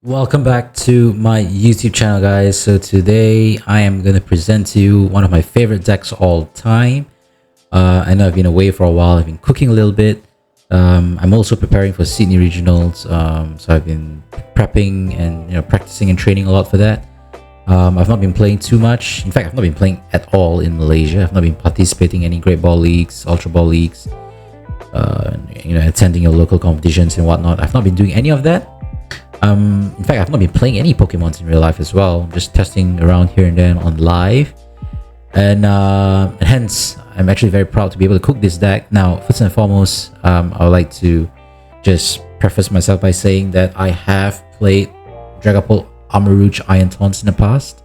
Welcome back to my YouTube channel, guys. So today I am going to present to you one of my favorite decks of all time. I know I've been away for a while. I've been cooking a little bit. I'm also preparing for Sydney Regionals. So I've been prepping and practicing and training a lot for that. I've not been playing too much. In fact, I've not been playing at all in Malaysia. I've not been participating in any Great Ball Leagues, Ultra Ball Leagues, attending your local competitions and whatnot. I've not been doing any of that. In fact, I've not been playing any Pokemon in real life as well. I'm just testing around here and then on live, and hence I'm actually very proud to be able to cook this deck. Now, first and foremost, I would like to just preface myself by saying that I have played Dragapult Armarouge Iron Thorns in the past,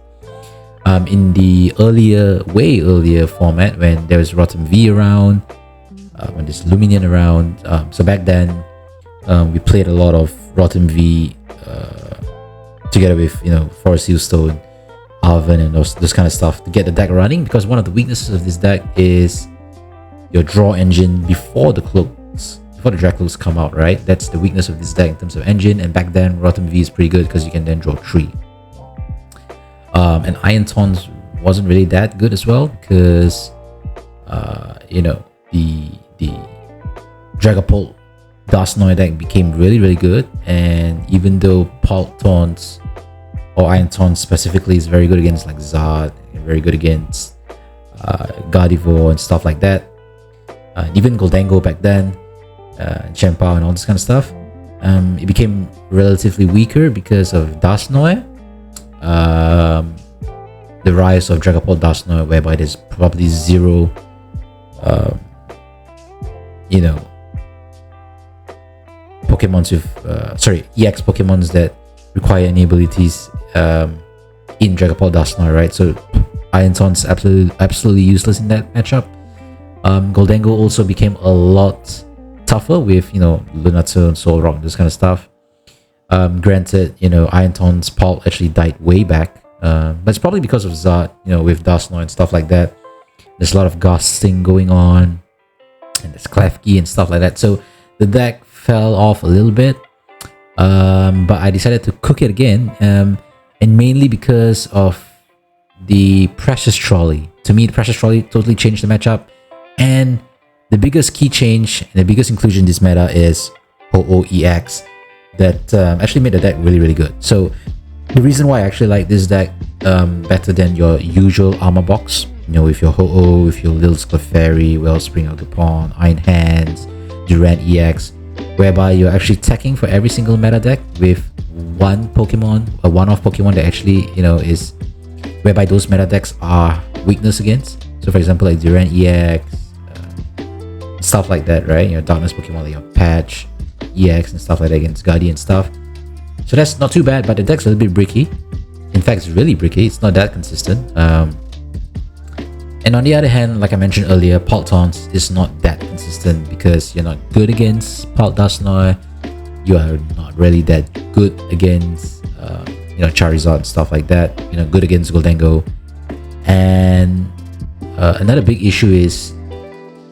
in the way earlier format when there was Rotom V around, when there's Luminous around. So back then, we played a lot of Rotom V together with Forest Heelstone, Arven, and those kind of stuff to get the deck running, because one of the weaknesses of this deck is your draw engine before the Drakloaks come out, right? That's the weakness of this deck in terms of engine, and back then Rotom V is pretty good because you can then draw 3. And Iron Thorns wasn't really that good as well because the Dragapult Dusknoir deck became really good, and even though Pult Thorns or Iron Thorns specifically is very good against like Zard, and very good against Gardevoir and stuff like that, even Goldango back then, Chempao and all this kind of stuff, it became relatively weaker because of Dusknoir, the rise of Dragapult Dusknoir, whereby there's probably zero Pokemons with EX Pokemons that require any abilities in Dragapult Dusknoir, right? So Iron Thorns absolutely useless in that matchup. Goldango also became a lot tougher with Lunatone, Solrock, this kind of stuff. Granted, Iron Thorns Pult actually died way back, but it's probably because of Zard, with Dusknoir and stuff like that. There's a lot of gusting going on, and there's Klefki and stuff like that. So the deck fell off a little bit, but I decided to cook it again, and mainly because of the Precious Trolley. To me, the Precious Trolley totally changed the matchup, and the biggest key change and the biggest inclusion in this meta is Ho-Oh EX that actually made the deck really good. So the reason why I actually like this deck better than your usual armor box, with your Ho-Oh, with your Lil's Clefairy, Wellspring, Agapon, Iron Hands, Durant EX, whereby you're actually teching for every single meta deck with one Pokemon, a one-off Pokemon that actually is whereby those meta decks are weakness against. So for example, like Durant EX, stuff like that, right? Darkness Pokemon like your Patch EX and stuff like that against Guardian stuff. So that's not too bad, but the deck's a little bit bricky. In fact, it's really bricky. It's not that consistent. And on the other hand, like I mentioned earlier, Pult Thorns is not that consistent because you're not good against Pult Dusknoir. You are not really that good against Charizard and stuff like that. Good against Goldango. And another big issue is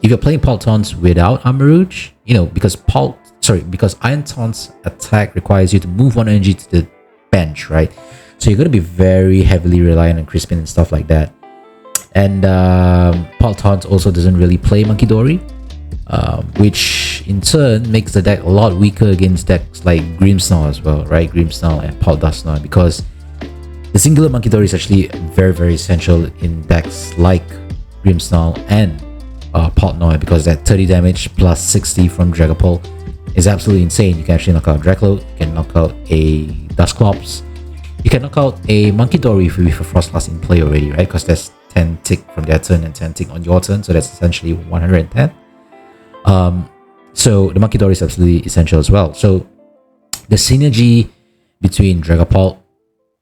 if you're playing Pult Thorns without Armarouge, because Iron Thorns attack requires you to move one energy to the bench, right? So you're going to be very heavily reliant on Crispin and stuff like that. And Pult Thorns also doesn't really play Munkidori, which in turn makes the deck a lot weaker against decks like Grimmsnarl as well, right? Grimmsnarl and Pult Dusknoir, because the singular Munkidori is actually very essential in decks like Grimmsnarl and Pult Noir, because that 30 damage plus 60 from Dragapult is absolutely insane. You can actually knock out Drakloak, you can knock out a Dusclops, you can knock out a Munkidori with a Frostlass in play already, right? Because there's 10 tick from their turn and 10 tick on your turn, so that's essentially 110. So the Munkidori is absolutely essential as well. So the synergy between Dragapult,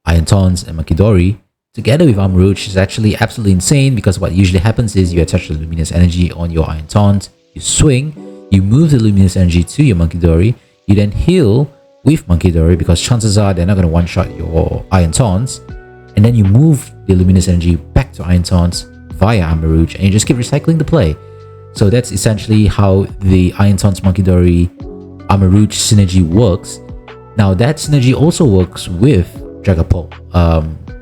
Iron Thorns, and Munkidori together with Armarouge is actually absolutely insane, because what usually happens is you attach the Luminous Energy on your Iron Thorns, you swing, you move the Luminous Energy to your Munkidori, you then heal with Munkidori, because chances are they're not going to one-shot your Iron Thorns, and then you move the Luminous Energy back to Iron Thorns via Armarouge, and you just keep recycling the play. So that's essentially how the Iron Thorns Munkidori Armarouge synergy works. Now that synergy also works with Dragapult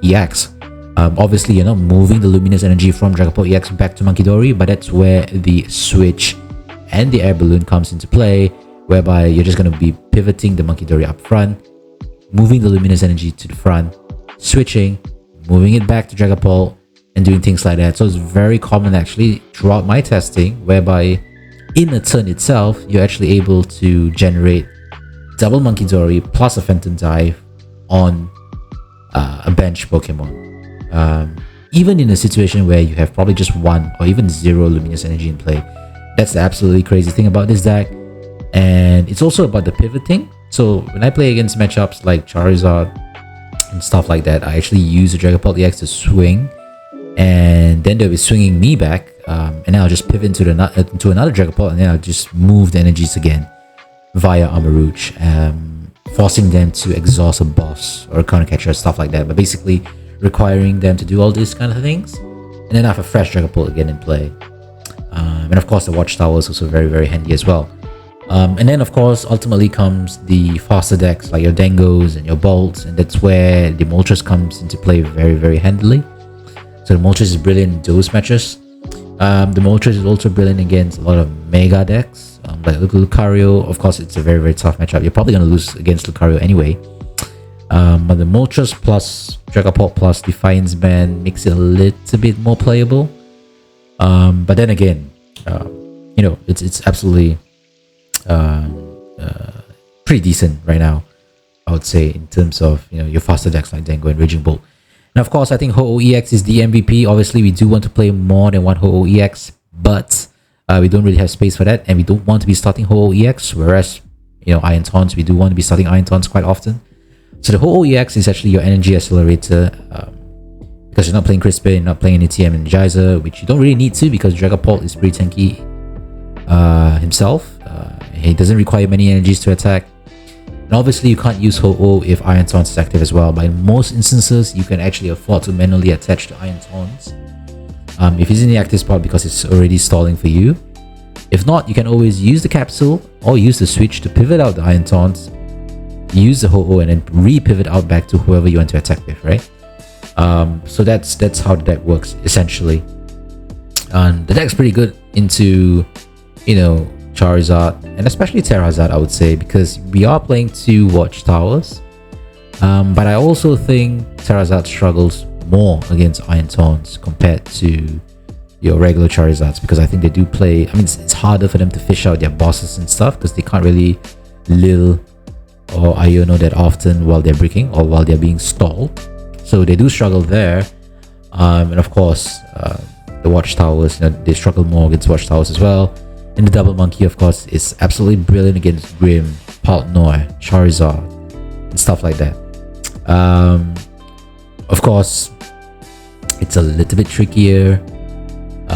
EX. Obviously, you're not moving the Luminous Energy from Dragapult EX back to Munkidori, but that's where the Switch and the Air Balloon comes into play, whereby you're just going to be pivoting the Munkidori up front, moving the Luminous Energy to the front, switching, moving it back to Dragapult, and doing things like that. So it's very common actually throughout my testing, whereby in a turn itself, you're actually able to generate double Munkidori plus a Phantom Dive on a bench Pokemon. Even in a situation where you have probably just 1 or even 0 Luminous Energy in play. That's the absolutely crazy thing about this deck. And it's also about the pivoting. So when I play against matchups like Charizard and stuff like that, I actually use the Dragapult EX to swing, and then they'll be swinging me back, and then I'll just pivot into another Dragapult, and then I'll just move the energies again via Armarouge, forcing them to exhaust a boss or a counter catcher, stuff like that, but basically requiring them to do all these kind of things. And then I have a fresh Dragapult again in play, and of course the Watchtower is also very, very handy as well. And then of course ultimately comes the faster decks like your Dengos and your Bolts, and that's where the Moltres comes into play very, very handily. So the Moltres is brilliant in those matches. The Moltres is also brilliant against a lot of Mega decks, like Lucario. Of course, it's a very, very tough matchup. You're probably going to lose against Lucario anyway. But the Moltres plus Dragapult plus Defiance Band makes it a little bit more playable. But then again, you know, it's absolutely pretty decent right now, I would say, in terms of, you know, your faster decks like Dengo and Raging Bolt. And of course, I think Ho-Oh EX is the MVP. Obviously, we do want to play more than one Ho-Oh EX, but we don't really have space for that, and we don't want to be starting Ho-Oh EX, whereas, you know, Iron Thorns, we do want to be starting Iron Thorns quite often. So the Ho-Oh EX is actually your energy accelerator, because you're not playing Crispin, you're not playing any TM Energizer, which you don't really need to, because Dragapult is pretty tanky himself. He doesn't require many energies to attack. And obviously, you can't use Ho-Oh if Iron Thorns is active as well, but in most instances, you can actually afford to manually attach to Iron Thorns if he's in the active spot, because it's already stalling for you. If not, you can always use the Capsule or use the Switch to pivot out the Iron Thorns, use the Ho-Oh, and then re-pivot out back to whoever you want to attack with, right? So that's how the deck works, essentially. And the deck's pretty good into, you know, Charizard and especially Terrazard, I would say, because we are playing 2 Watchtowers. But I also think Terrazard struggles more against Iron Thorns compared to your regular Charizards, because I think they do play, I mean, it's harder for them to fish out their bosses and stuff, because they can't really Lil or Iono that often while they're breaking or while they're being stalled. So they do struggle there. And of course, the Watchtowers, you know, they struggle more against Watchtowers as well. And the Double Monkey, of course, is absolutely brilliant against Grim, Paltnoy, Charizard, and stuff like that. Of course, it's a little bit trickier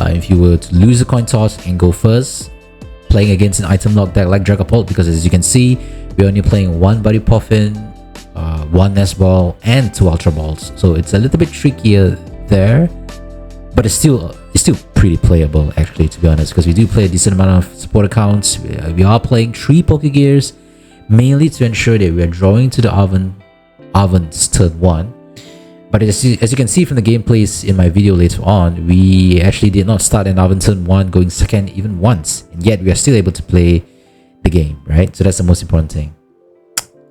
if you were to lose a coin toss and go first, playing against an item lock deck like Dragapult, because as you can see, we're only playing 1 Buddy Poffin, 1 Nest Ball, and 2 Ultra Balls. So it's a little bit trickier there, but it's still pretty playable, actually, to be honest, because we do play a decent amount of support accounts. We are playing 3 Pokegears, mainly to ensure that we are drawing to the Arven's turn 1. But as you can see from the gameplays in my video later on, we actually did not start an Arven turn 1 going second even once, and yet we are still able to play the game, right? So that's the most important thing.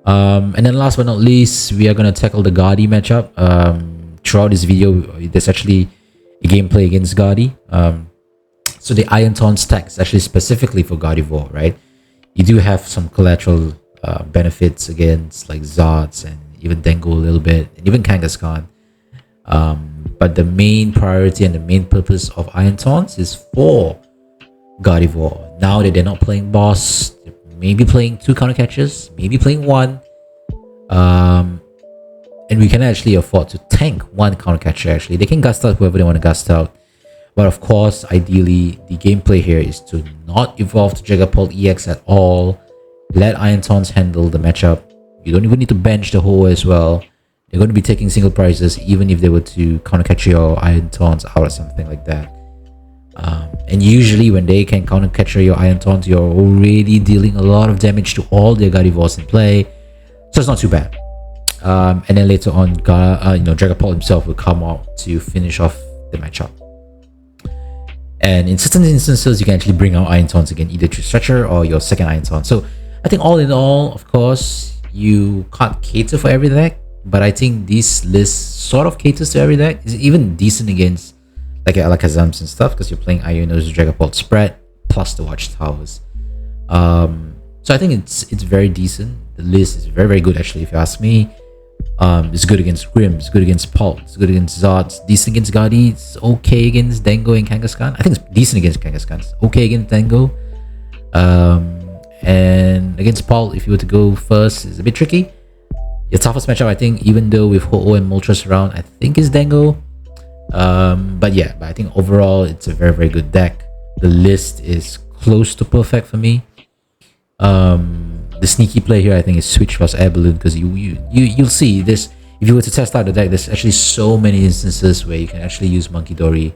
And then last but not least, we are going to tackle the Gardy matchup. Throughout this video, there's actually a gameplay against Gardy. So the Iron Thorns stack is actually specifically for Gardevoir, right? You do have some collateral benefits against like Zards and even Dengo a little bit, and even Kangaskhan. But the main priority and the main purpose of Iron Thorns is for Gardevoir. Now that they're not playing boss, maybe playing 2 counter catchers, maybe playing 1. And we can actually afford to tank 1 counter catcher. Actually, they can gust out whoever they want to gust out. But of course, ideally, the gameplay here is to not evolve to Dragapult EX at all. Let Iron Thorns handle the matchup. You don't even need to bench the Ho as well. They're going to be taking single prizes even if they were to counter catch your Iron Thorns out or something like that. And usually when they can counter catch your Iron Thorns, you're already dealing a lot of damage to all their Gardevoirs in play. So it's not too bad. And then later on, Dragapult himself will come out to finish off the matchup. And in certain instances, you can actually bring out Iron Thorns again, either through Stretcher or your second Iron Thorn. So I think all in all, of course, you can't cater for every deck, but I think this list sort of caters to every deck. It's even decent against like Alakazams and stuff, because you're playing Iono's Dragapult spread plus the Watchtowers. So I think it's very decent. The list is very, very good actually, if you ask me. It's good against Grimm, it's good against Pult, it's good against Zard, decent against Guardy, it's okay against Dango and Kangaskhan. I think it's decent against Kangaskhan, it's okay against Dango. And against Pult, if you were to go first, it's a bit tricky. Your toughest matchup, I think, even though with Ho-Oh and Moltres around, I think is Dango. But I think overall it's a very, very good deck. The list is close to perfect for me. The sneaky play here, I think, is Switch plus Air Balloon, because you'll see this. If you were to test out the deck, there's actually so many instances where you can actually use Munkidori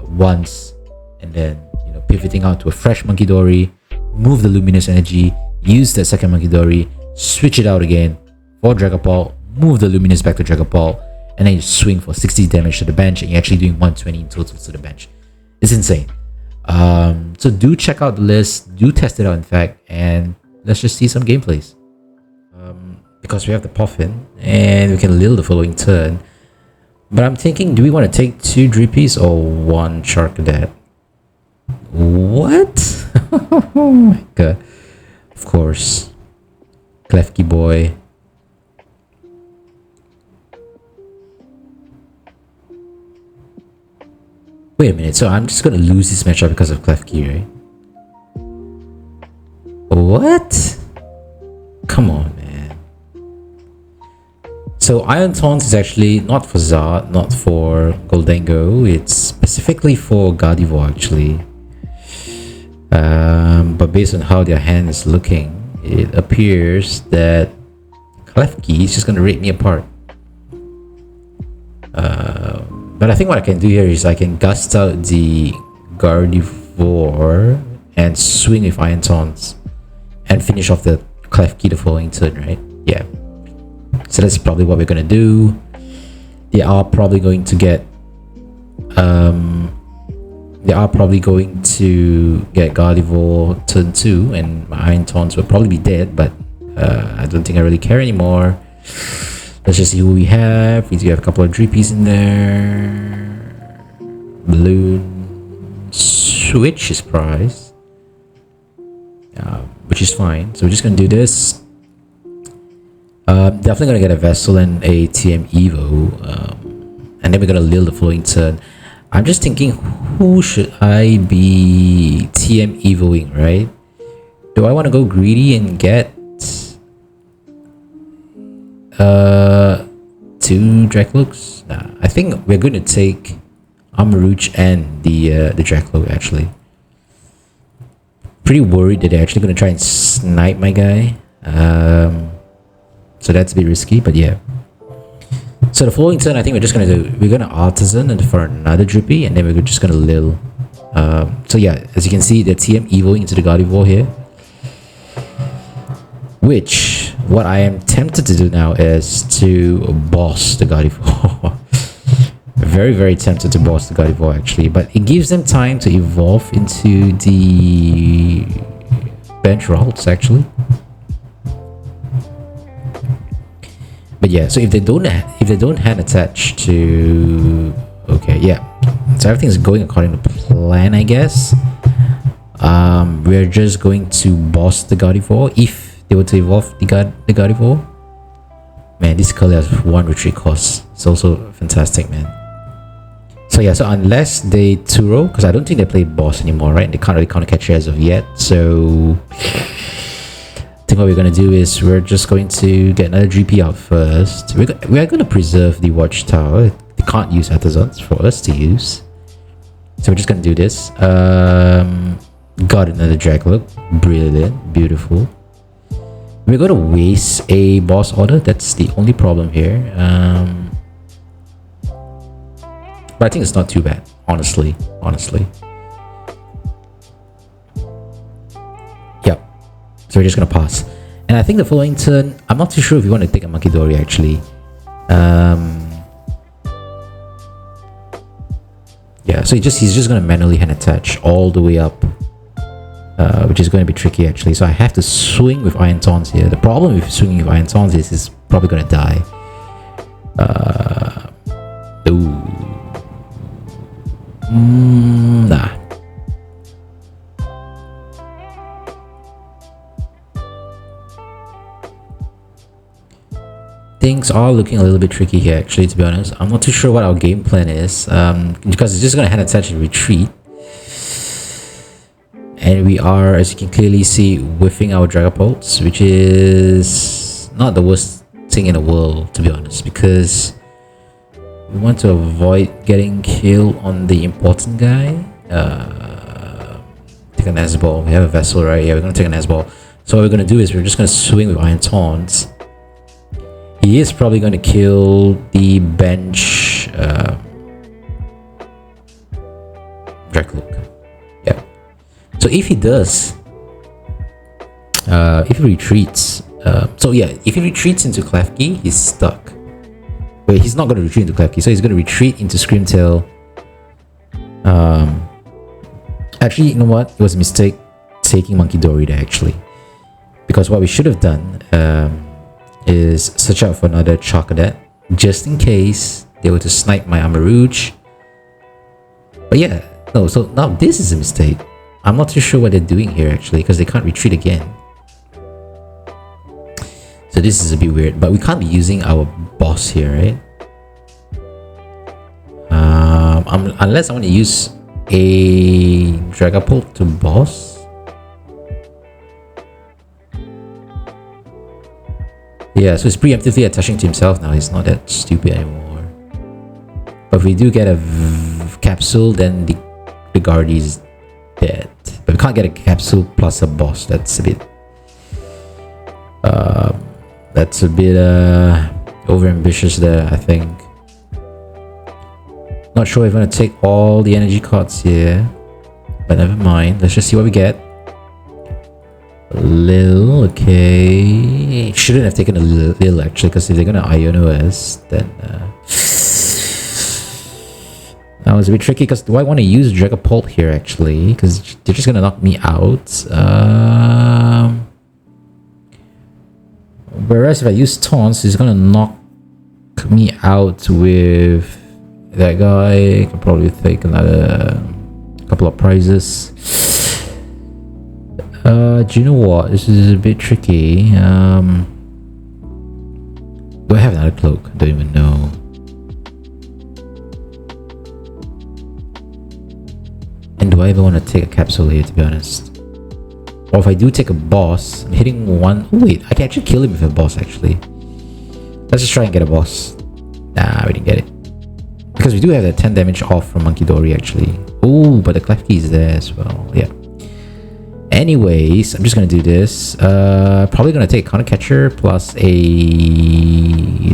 once, and then pivoting out to a fresh Munkidori, move the Luminous Energy, use that second Munkidori, switch it out again for Dragapult, move the Luminous back to Dragapult, and then you swing for 60 damage to the bench, and you're actually doing 120 in total to the bench. It's insane. So do check out the list, do test it out in fact, and let's just see some gameplays. Because we have the Poffin and we can Lil the following turn, but I'm thinking, do we want to take 2 Dreepies or 1 Charcadet? What? Oh my god. Of course, Klefki boy. Wait a minute, so I'm just gonna lose this matchup because of Klefki, right? What? Come on, man. So Iron Thorns is actually not for Zard, not for Goldango. It's specifically for Gardevoir, actually. But based on how their hand is looking, it appears that Klefki is just gonna rip me apart. But I think what I can do here is I can gust out the Gardevoir and swing with Iron Thorns and finish off the Klefki the following turn, right? Yeah. So that's probably what we're gonna do. They are probably going to get Gardevoir turn 2, and my Iron Thorns will probably be dead, but I don't think I really care anymore. Let's just see who we have. We do have a couple of Dreepies in there. Balloon. Switch is priced. Which is fine. So we're just going to do this. Definitely going to get a Vessel and a TM Evo. And then we're going to Lil the following turn. I'm just thinking, who should I be TM Evoing, right? Do I want to go greedy and get 2 Draklooks? Nah, I think we're going to take Armarouge and the Drakloak, actually. Pretty worried that they're actually going to try and snipe my guy. So that's a bit risky, but yeah. So the following turn, I think we're gonna Artisan and for another Drippy, and then we're just gonna Lil. So yeah, as you can see, the TM Evo into the Gardevoir here. Which, what I am tempted to do now is to boss the Gardevoir. Very, very tempted to boss the Gardevoir actually, but it gives them time to evolve into the bench routes actually. But yeah, so if they don't hand attach to, okay, yeah, so everything's going according to plan, I guess. We're just going to boss the Gardevoir if they were to evolve the Gardevoir. Man, this color has 1 retreat cost. It's also fantastic, man. So yeah, so unless they Turo, because I don't think they play boss anymore, right? They can't really counter catch as of yet. So I think what we're going to do is we're just going to get another GP out first. We are going to preserve the Watchtower. They can't use Artisans for us to use. So we're just going to do this. Got another Drakloak. Brilliant. Beautiful. We're going to waste a boss order. That's the only problem here. But I think it's not too bad, honestly. Yep. So we're just gonna pass. And I think the following turn, I'm not too sure if you want to take a Munkidori actually. Yeah, so he's just going to manually hand attach all the way up, which is going to be tricky actually. So I have to swing with Iron Thorns here. The problem with swinging with Iron Thorns is it's probably going to die. Nah. Things are looking a little bit tricky here actually, to be honest. I'm not too sure what our game plan is, because it's just going to hand attach and retreat. And we are, as you can clearly see, whiffing our Dragapults, which is not the worst thing in the world, to be honest, because we want to avoid getting killed on the important guy. Take a Nest Ball. We have a Vessel, right? Yeah, we're going to take a Nest Ball. So what we're going to do is we're just going to swing with Iron Thorns. He is probably going to kill the bench Drakloak. Yeah. So if he does, if he retreats, if he retreats into Klefki, he's stuck. Wait, he's not going to retreat into Klefki, so he's going to retreat into Screamtail. Actually, you know what? It was a mistake taking Munkidori there actually, because what we should have done is search out for another Charcadet just in case they were to snipe my Armarouge. But yeah, no, so now this is a mistake. I'm not too sure what they're doing here actually, because they can't retreat again. So this is a bit weird, but we can't be using our boss here, right? Unless I want to use a Dragapult to boss. Yeah, so it's preemptively attaching to himself now. He's not that stupid anymore. But if we do get a capsule, then the Gardevoir is dead. But we can't get a capsule plus a boss. That's a bit over ambitious there, I think. Not sure if I'm gonna take all the energy cards here, but never mind. Let's just see what we get. Lil, okay. Shouldn't have taken a Lil actually, because if they're gonna Iono us, then that was a bit tricky. Because do I want to use Dragapult here actually? Because they're just gonna knock me out. Whereas if I use Taunts, he's gonna knock me out with that guy. I can probably take another couple of prizes. Do you know what? This is a bit tricky. Do I have another cloak? I don't even know. And do I ever want to take a capsule here, to be honest? Or if I do take a boss, I'm hitting one. Oh wait, I can actually kill him with a boss actually. Let's just try and get a boss. Nah, we didn't get it. Because we do have that 10 damage off from Munkidori actually. Oh, but the Klefki is there as well. Yeah. Anyways, I'm just gonna do this. Probably gonna take a counter catcher plus a.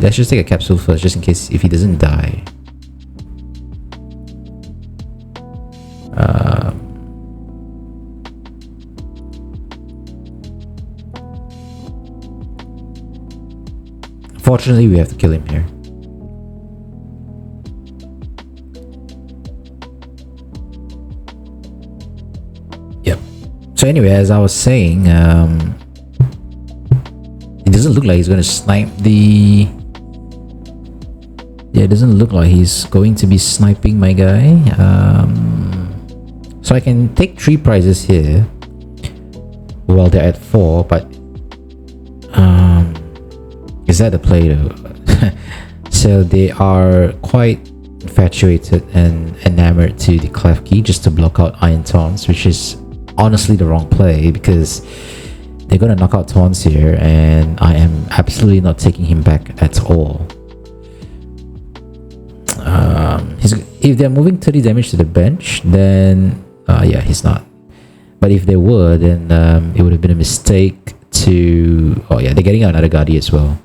Let's just take a capsule first, just in case if he doesn't die. Fortunately, we have to kill him here. So anyway, as I was saying, it doesn't look like he's going to snipe the... Yeah, it doesn't look like he's going to be sniping my guy. So I can take 3 prizes here while they're at 4, but... is that the play though? So they are quite infatuated and enamored to the Klefki just to block out Iron Thorns, which is honestly the wrong play, because they're gonna knock out Taunts here and I am absolutely not taking him back at all. If they're moving 30 damage to the bench, then yeah, he's not. But if they were, then it would have been a mistake to... Oh yeah, they're getting out another Gardevoir as well.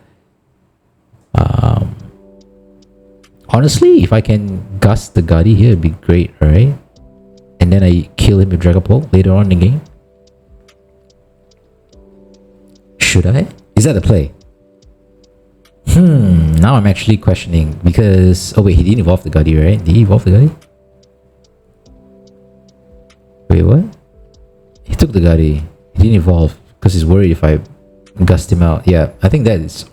Honestly, if I can gust the Gardevoir here, it'd be great, right? And then I kill him with Dragapult later on in the game. Should I? Is that the play? Now I'm actually questioning because... Oh wait, he didn't evolve the Guddy, right? Did he evolve the Guddy? Wait, what? He took the Guddy. He didn't evolve because he's worried if I gust him out. Yeah, I think that is...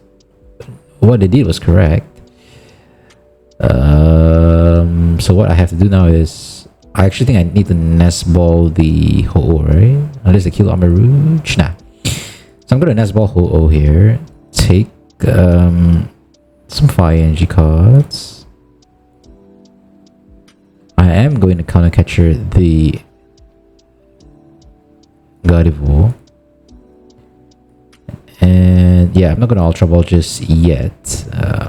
What they did was correct. So what I have to do now is... I actually think I need to Nest Ball the Ho-Oh, right? Unless they kill Armarouge? Nah. So I'm going to Nest Ball Ho-Oh here. Take some Fire Energy cards. I am going to counter catcher the Gardevoir. And yeah, I'm not going to Ultra Ball just yet.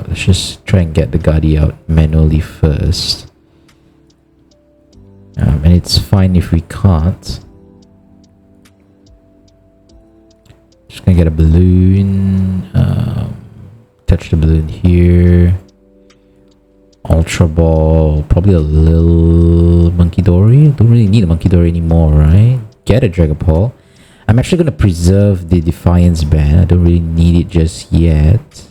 Let's just try and get the Gardy out manually first. And it's fine if we can't. Just gonna get a balloon. Touch the balloon here. Ultra Ball. Probably a little Munkidori. Don't really need a Munkidori anymore, right? Get a Dragapult. I'm actually gonna preserve the Defiance Band. I don't really need it just yet.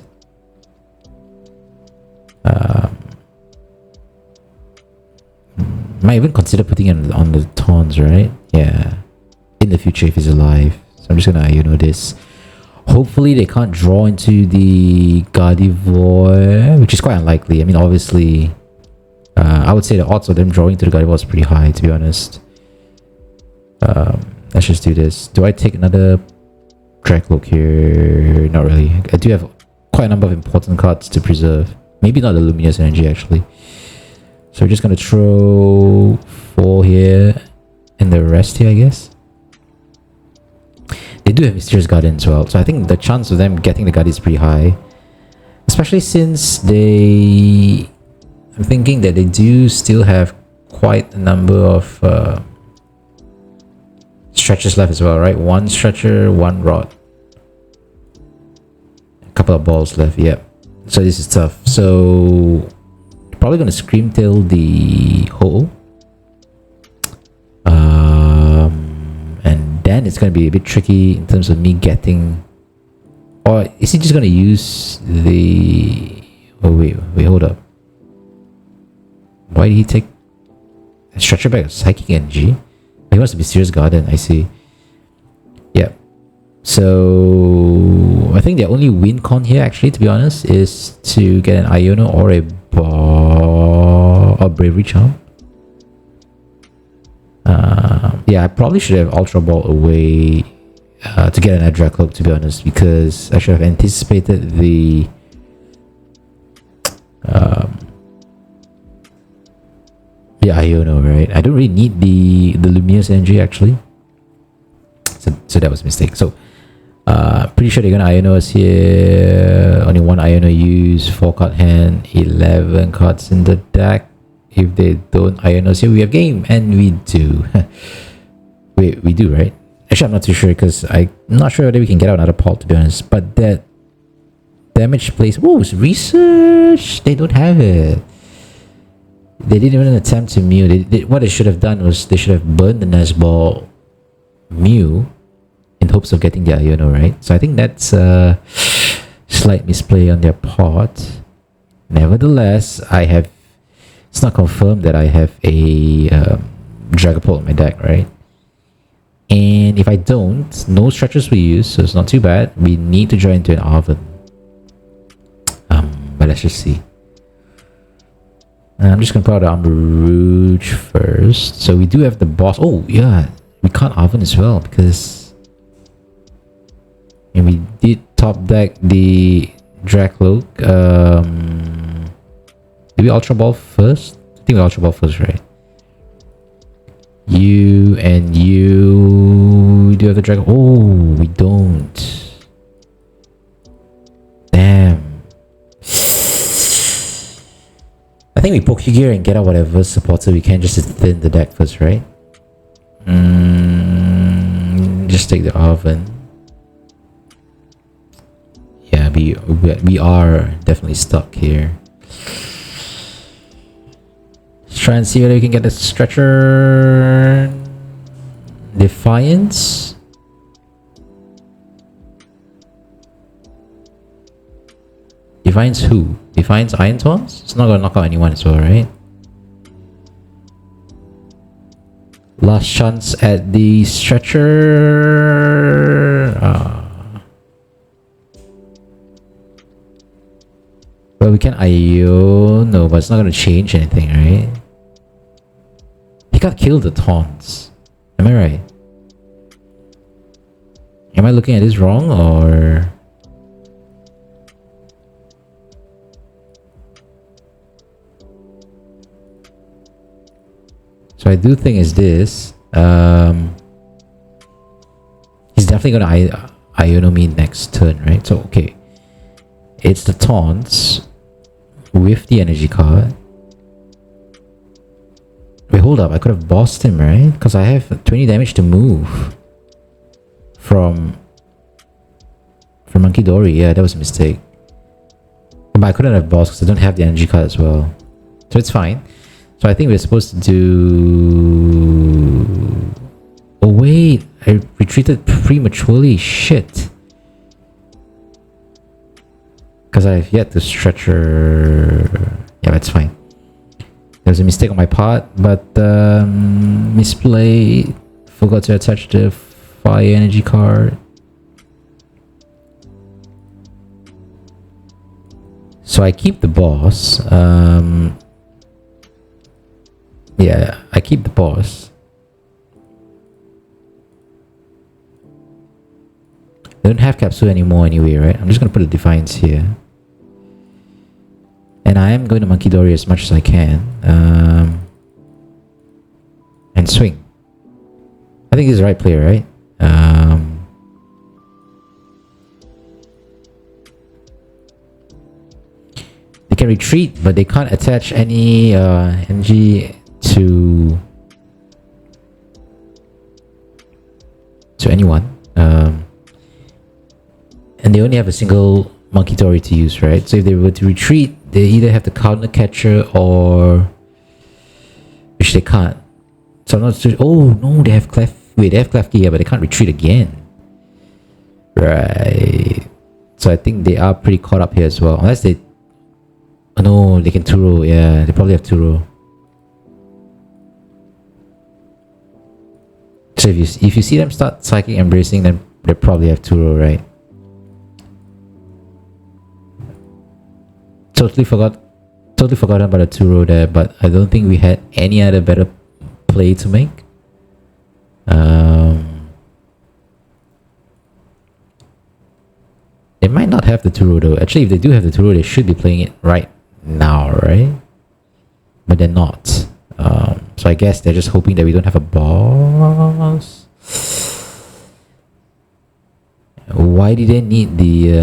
Might even consider putting it on the Thorns, right? Yeah. In the future if he's alive. So I'm just gonna Iono this. Hopefully they can't draw into the Gardevoir, which is quite unlikely. I mean, obviously, I would say the odds of them drawing to the Gardevoir is pretty high, to be honest. Let's just do this. Do I take another Drakloak here? Not really. I do have quite a number of important cards to preserve. Maybe not the Luminous Energy, actually. So we're just going to throw 4 here and the rest here, I guess. They do have Mysterious Garden as well. So I think the chance of them getting the Garden is pretty high. Especially since they... I'm thinking that they do still have quite a number of stretchers left as well, right? 1 stretcher, 1 rod. A couple of balls left, yeah. So this is tough. So... Probably going to Scream Tail the Ho-Oh. And then it's going to be a bit tricky in terms of me getting... Or is he just going to use the... Oh wait, hold up. Why did he take a Stretcher back of Psychic Energy? He wants to be Mysterious Garden, I see. Yeah. So... I think the only win con here, actually, to be honest, is to get an Iono or a Bravery Charm. Yeah, I probably should have Ultra Ball away to get an Drakloak, to be honest, because I should have anticipated the Iono, right? I don't really need the Luminous Energy, actually. So that was a mistake. So pretty sure they're gonna Iono us here. Only 1 Iono use, 4 card hand, 11 cards in the deck. If they don't Iono us here, we have game, and we do. Wait, we do, right? Actually, I'm not too sure because I'm not sure whether we can get out another PAL, to be honest. But that damage place. Oh, it's research. They don't have it. They didn't even attempt to Mew. What they should have done was they should have burned the Nest Ball Mew in hopes of getting the Iono, right? So I think that's a slight misplay on their part. Nevertheless, it's not confirmed that I have a Dragapult in my deck, right? And if I don't, no stretchers we use, so it's not too bad. We need to draw into an Arven. But let's just see. I'm just gonna put out the Armarouge first. So we do have the boss. Oh yeah, we can't Arven as well because... And we did top deck the Drakloak. Did we Ultra Ball first? I think we Ultra Ball first, right? You and you... Do you have the Dragon? Oh, we don't. Damn. I think we Pokegear and get out whatever supporter we can just to thin the deck first, right? Just take the Arven. Yeah, we are definitely stuck here. Let's try and see whether we can get the Stretcher. Defiance. Defiance who? Defiance Iron Thorns? It's not gonna knock out anyone as well, right? Last chance at the stretcher. Well, we can Iono, but it's not gonna change anything, right? He got killed the taunts. Am I right? Am I looking at this wrong, or? So I do think it's this. He's definitely gonna Iono me next turn, right? So okay, it's the taunts with the energy card. Wait, hold up! I could have bossed him, right? Because I have 20 damage to move from Munkidori. Yeah, that was a mistake. But I couldn't have bossed because I don't have the energy card as well, so it's fine. So I think we're supposed to do... Oh wait, I retreated prematurely. Shit. Because I've yet to stretcher... Yeah, that's fine. There was a mistake on my part, but misplay. Forgot to attach the Fire Energy card. So I keep the boss. Yeah, I keep the boss. I don't have Capsule anymore anyway, right? I'm just gonna put a Defiance here. And I am going to Munkidori as much as I can. And swing. I think he's the right player, right? They can retreat, but they can't attach any energy to anyone, and they only have a single Munkidori to use, right? So if they were to retreat, they either have to counter catcher or which they can't. So I'm not sure. Oh no, they have Clef. Wait, they have Clefkey, yeah, but they can't retreat again, right? So I think they are pretty caught up here as well, unless they. Oh no, they can Turo. Yeah, they probably have Turo. So if you see them start psychic embracing, then they probably have Turo, right? Totally forgotten about the Turo there, but I don't think we had any other better play to make. They might not have the Turo though. Actually, if they do have the Turo, they should be playing it right now, right? But they're not. So I guess they're just hoping that we don't have a boss. Why did they need the...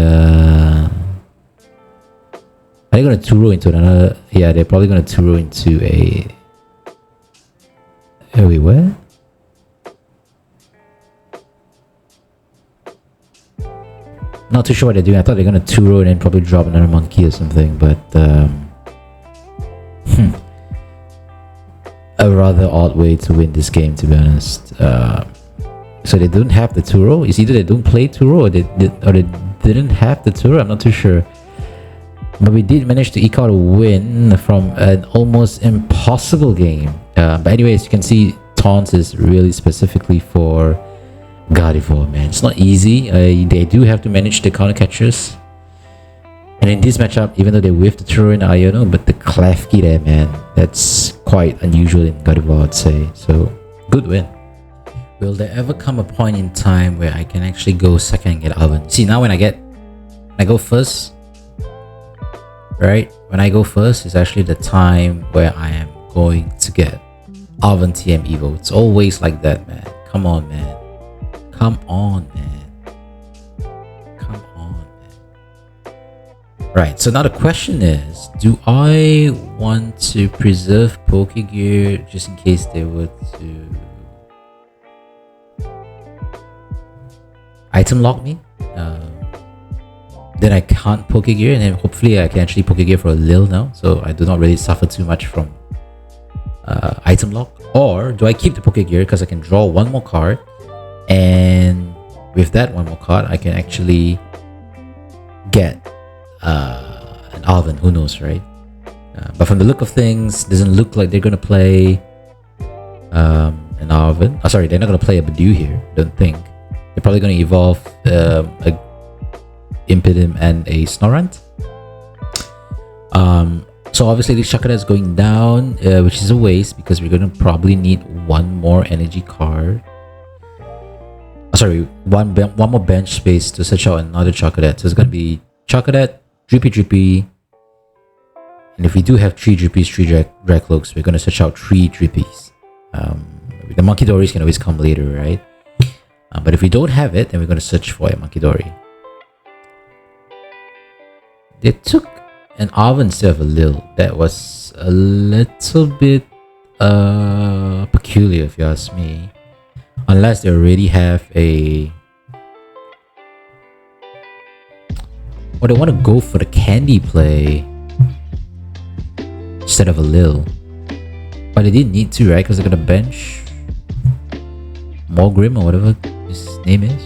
Are they going to Turo into another... Yeah, they're probably going to Turo into a... Wait, what? Not too sure what they're doing. I thought they're going to Turo and then probably drop another monkey or something, but... A rather odd way to win this game, to be honest. So they don't have the Turo. It's either they don't play Turo or they didn't have the Turo. I'm not too sure. But we did manage to eke out a win from an almost impossible game. But anyways, you can see taunts is really specifically for Gardevoir, man. It's not easy. They do have to manage the counter catchers. And in this matchup, even though they whiffed the Turo and Iono, but the Clefkey there, man, that's quite unusual in Gardevoir, I'd say. So, good win. Will there ever come a point in time where I can actually go second and get Arven? See, now when I go first, right? When I go first, it's actually the time where I am going to get Arven TM Evo. It's always like that, man. Come on, man. Come on, man. Right, so now the question is, do I want to preserve Pokegear just in case they were to item lock me? Then I can't Pokegear, and then hopefully I can actually Pokegear for a Lil now, so I do not really suffer too much from item lock. Or do I keep the Pokegear because I can draw one more card, and with that one more card I can actually get Arven, who knows, right? But from the look of things, doesn't look like they're gonna play an Arven. Oh, sorry, they're not gonna play a Badoo here. Don't think. They're probably gonna evolve a Impidimp and a Snorunt. So obviously this Charcadet is going down, which is a waste because we're gonna probably need one more energy card. Sorry, one more bench space to search out another Charcadet. So it's gonna be Charcadet, Dreepy, and if we do have 3 Dreepies, 3 Draklokes, we're gonna search out 3 Dreepies. The Munkidoris can always come later, right? But if we don't have it, then we're gonna search for a Munkidori. They took an Arven instead of a Lil. That was a little bit peculiar, if you ask me. Unless they already have a... or they want to go for the candy play instead of a Lil. But they didn't need to, right? Because they're gonna bench Mogrim or whatever his name is.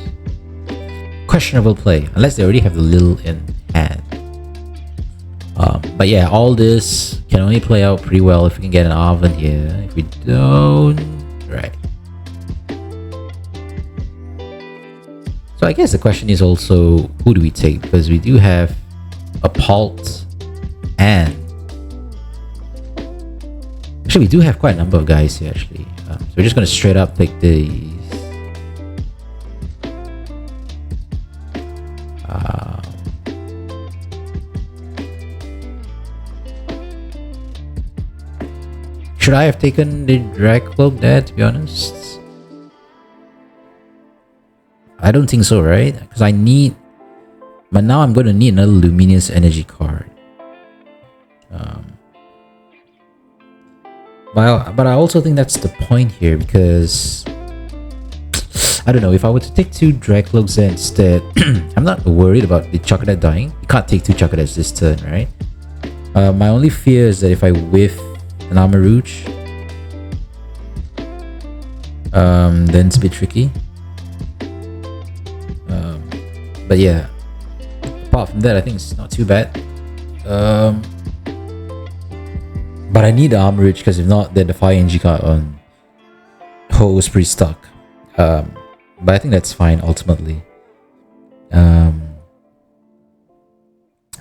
Questionable play, unless they already have the Lil in hand. But yeah, all this can only play out pretty well if we can get an Arven here. If we don't, right. So I guess the question is also, who do we take? Because we do have a Palt and... actually, we do have quite a number of guys here, actually. So we're just going to straight up take these. Should I have taken the Drakloak there, to be honest? I don't think so, right? Because I need... but now I'm going to need another Luminous Energy card. But I also think that's the point here, because... I don't know, if I were to take 2 Draklokes there instead, I'm not worried about the Charcadet dying. You can't take 2 Charcadets this turn, right? My only fear is that if I whiff an Armarouge, then it's a bit tricky. But yeah, apart from that, I think it's not too bad. But I need the Armarouge, because if not, then the Fire Energy card on Ho is pretty stuck. But I think that's fine ultimately.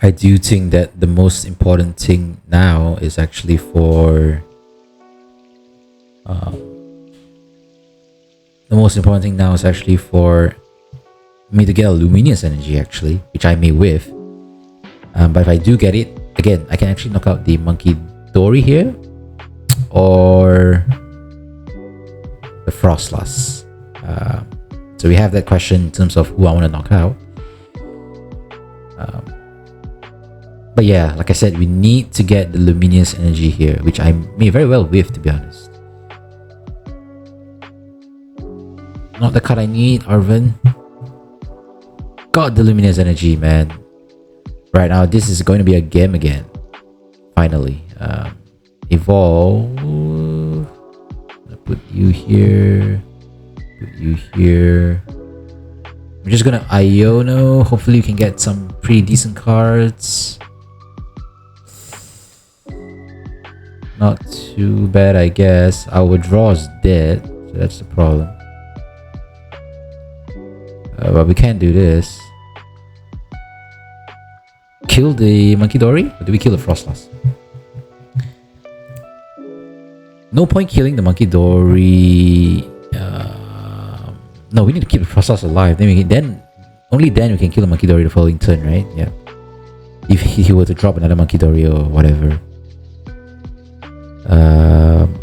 I do think that the most important thing now is actually for me to get a Luminous Energy, actually, which I may whiff. But if I do get it, again, I can actually knock out the Munkidori here, or the Frostlass. So we have that question in terms of who I want to knock out. But yeah, like I said, we need to get the Luminous Energy here, which I may very well whiff, to be honest. Not the card I need, Arven. Got the Luminous Energy, man. Right now, this is going to be a game again. Finally. Evolve. I'll put you here. Put you here. We're just gonna Iono. Hopefully we can get some pretty decent cards. Not too bad, I guess. Our draw is dead, so that's the problem. But we can't do this. Kill the Munkidori? Or do we kill the Frostlass? No point killing the Munkidori. No, we need to keep the Frostlass alive. Only then we can kill the Munkidori the following turn, right? Yeah. If he were to drop another Munkidori or whatever.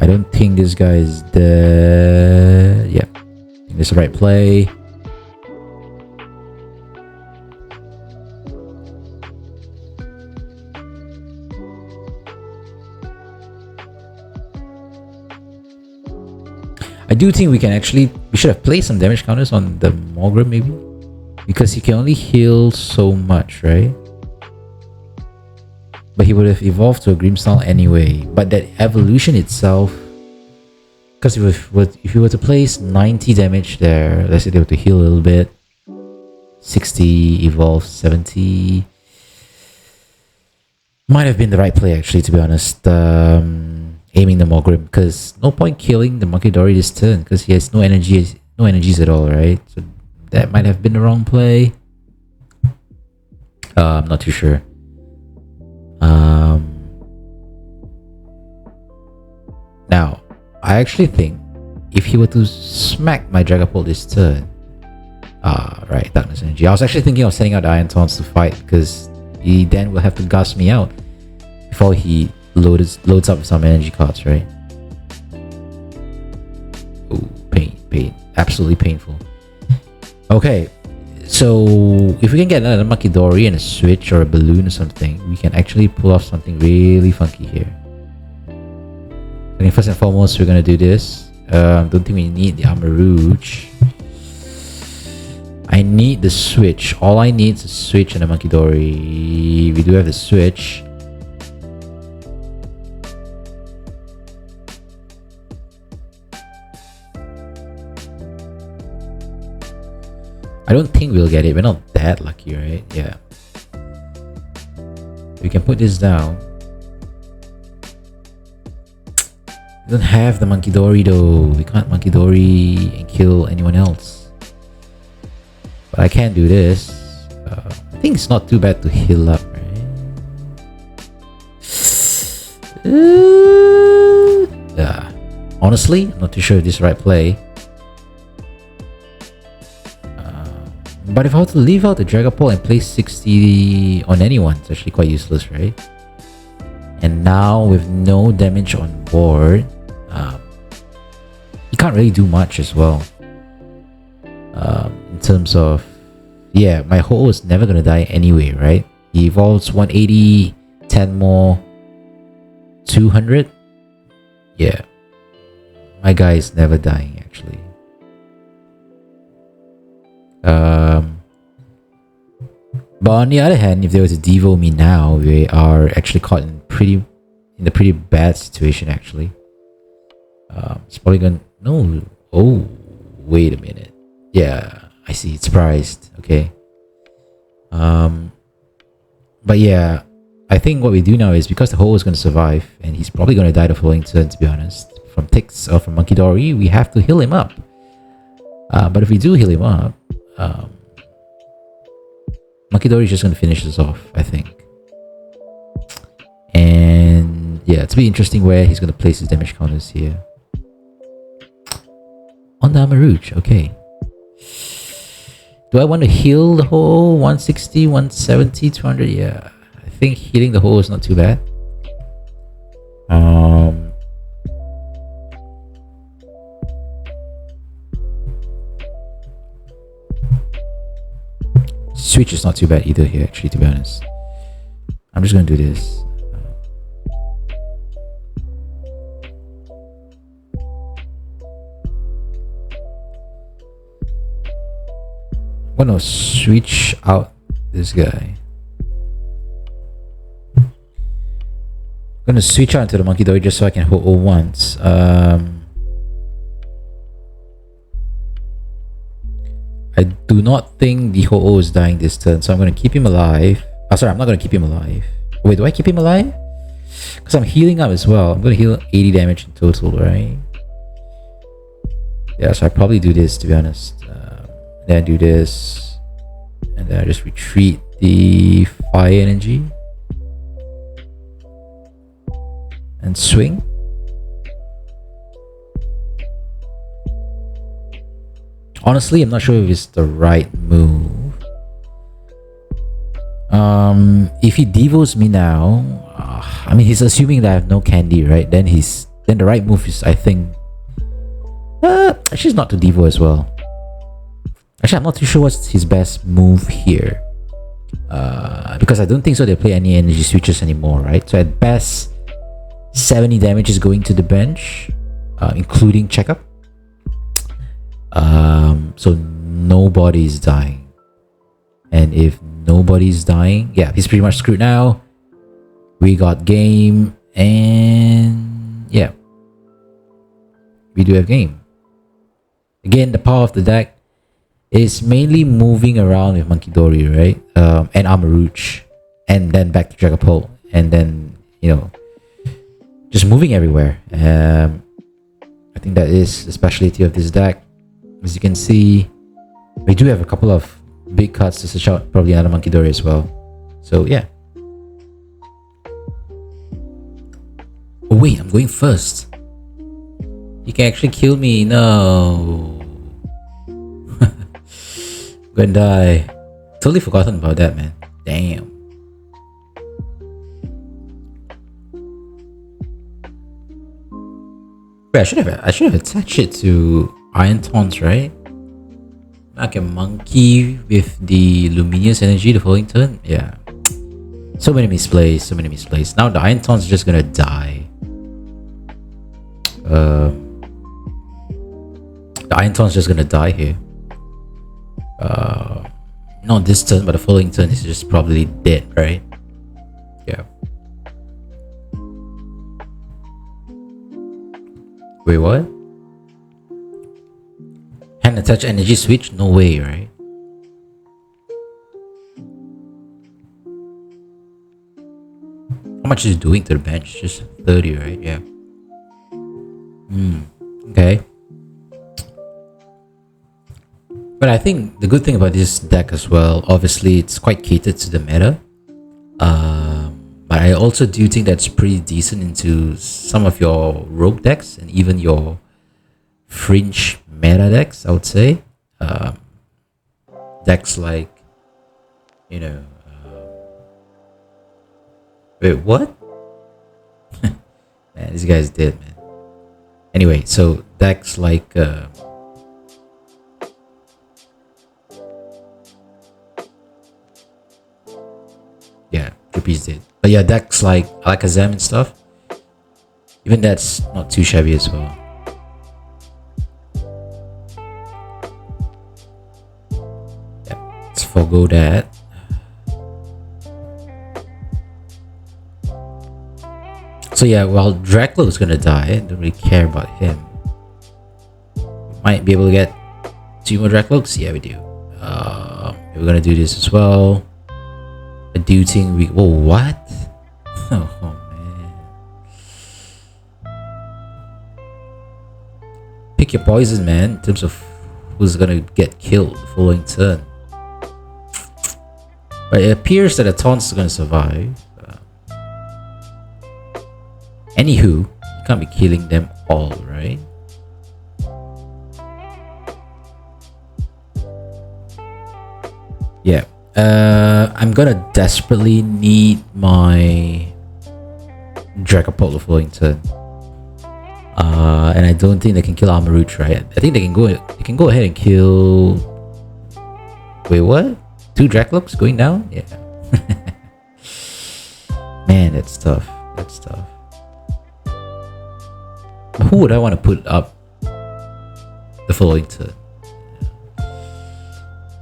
I don't think this guy is dead. Yeah. I think this is the right play. I do think we should have placed some damage counters on the Mogrim, maybe, because he can only heal so much, right? But he would have evolved to a Grimmsnarl anyway. But that evolution itself, because if you were to place 90 damage there, let's say they were to heal a little bit, 60 evolve 70. Might have been the right play actually, to be honest. Aiming the Mogrim, because no point killing the Munkidori this turn because he has no energies at all, right? So that might have been the wrong play. I'm not too sure. Now, I actually think if he were to smack my Dragapult this turn, right, Darkness Energy. I was actually thinking of sending out the Iron Thorns to fight because he then will have to gas me out before he loads up with some energy cards, right? Oh, pain, absolutely painful. Okay, so if we can get another Munkidori and a Switch or a Balloon or something, we can actually pull off something really funky here. I think first and foremost, we're gonna do this. Don't think we need the Armarouge. I need the Switch. All I need is a Switch and a Munkidori. We do have the Switch. I don't think we'll get it. We're not that lucky, right? Yeah. We can put this down. We don't have the Munkidori though. We can't Munkidori and kill anyone else. But I can do this. I think it's not too bad to heal up, right? Yeah. Honestly, I'm not too sure if this is the right play. But if I were to leave out the Dragapult and place 60 on anyone, it's actually quite useless, right? And now with no damage on board, you can't really do much as well. In terms of, yeah, my Ho-Oh is never gonna die anyway, right? He evolves 180, 10 more, 200. Yeah, my guy is never dying actually. But on the other hand, if they were to Devo me now, we are actually caught in a pretty bad situation actually. It's probably gonna no. Oh, wait a minute. Yeah, I see. It's prized. Okay. But yeah, I think what we do now is because the Ho is gonna survive and he's probably gonna die the following turn. To be honest, from ticks or from Munkidori, we have to heal him up. But if we do heal him up, Munkidori is just going to finish this off, I think. And yeah, it's be interesting where he's going to place his damage counters here. On the Armarouge, okay. Do I want to heal the Ho? 160, 170, 200? Yeah, I think healing the Ho is not too bad. Switch is not too bad either here, actually, to be honest. I'm just gonna do this. I'm gonna switch out this guy. I'm gonna switch out into the Munkidori just so I can Ho-Oh once. I do not think the Ho-Oh is dying this turn, so I'm going to keep him alive. Oh, sorry, I'm not going to keep him alive. Wait, do I keep him alive? Because I'm healing up as well. I'm going to heal 80 damage in total, right? Yeah, so I probably do this, to be honest. Then I do this. And then I just retreat the Fire Energy. And swing. Honestly, I'm not sure if it's the right move. If he devos me now, I mean, he's assuming that I have no candy, right? Then the right move is, I think, actually, it's not to devo as well. Actually, I'm not too sure what's his best move here. Because I don't think so they play any energy switches anymore, right? So at best, 70 damage is going to the bench, including checkup. So nobody's dying, and if nobody's dying, yeah, he's pretty much screwed now. We got game, and yeah, we do have game. Again, the power of the deck is mainly moving around with Munkidori, right? And Armarouge, and then back to Dragapult. and then, you know, just moving everywhere. I think that is the specialty of this deck. As you can see, we do have a couple of big cards to search out, probably another Munkidori as well. So yeah. Oh wait, I'm going first. You can actually kill me. No. I'm gonna die. Totally forgotten about that, man. Damn. Wait, I should have attached it to Iron Thorns, right? I can monkey with the Luminous Energy the following turn. Yeah. So many misplays, so many misplays. Now the Iron Thorns is just gonna die. The Iron Thorns is just gonna die here. Not this turn, but the following turn is just probably dead, right? Yeah. Wait, what? Hand attach energy switch? No way, right? How much is it doing to the bench? Just 30, right? Yeah. Okay. But I think the good thing about this deck as well, obviously it's quite catered to the meta. But I also do think that's pretty decent into some of your rogue decks and even your fringe meta decks, I would say. Decks like, you know, wait, what? Man, this guy's dead, man. Anyway, so decks like yeah, Dreepy's dead. But yeah, decks like Alakazam and stuff, even that's not too shabby as well. Yeah, let's forgo that. So yeah, while Drakloak is gonna die, I don't really care about him. Might be able to get 2 more Draklooks. Yeah, we do. We're gonna do this as well. I do think we. Oh, what? Oh man! Pick your poison, man. In terms of who's gonna get killed the following turn. But it appears that the Taunt is gonna survive. Anywho, you can't be killing them all, right? Yeah. I'm gonna desperately need my Dragapult the following turn. And I don't think they can kill Armarouge, right? I think they can go ahead and kill. Wait, what? 2 Draklooks going down? Yeah. Man, that's tough. That's tough. Who would I want to put up the following turn?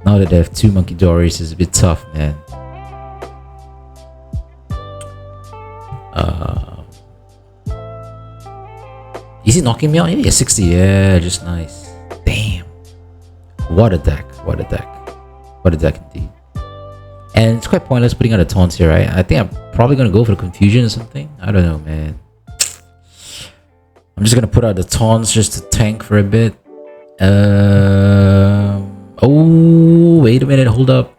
Now that they have 2 Munkidoris, it's a bit tough, man. Is he knocking me out? Yeah, 60. Yeah, just nice. Damn. What a deck. What a deck. What a deck indeed. And it's quite pointless putting out the taunts here, right? I think I'm probably going to go for the confusion or something. I don't know, man. I'm just going to put out the taunts just to tank for a bit. Oh, wait a minute. Hold up.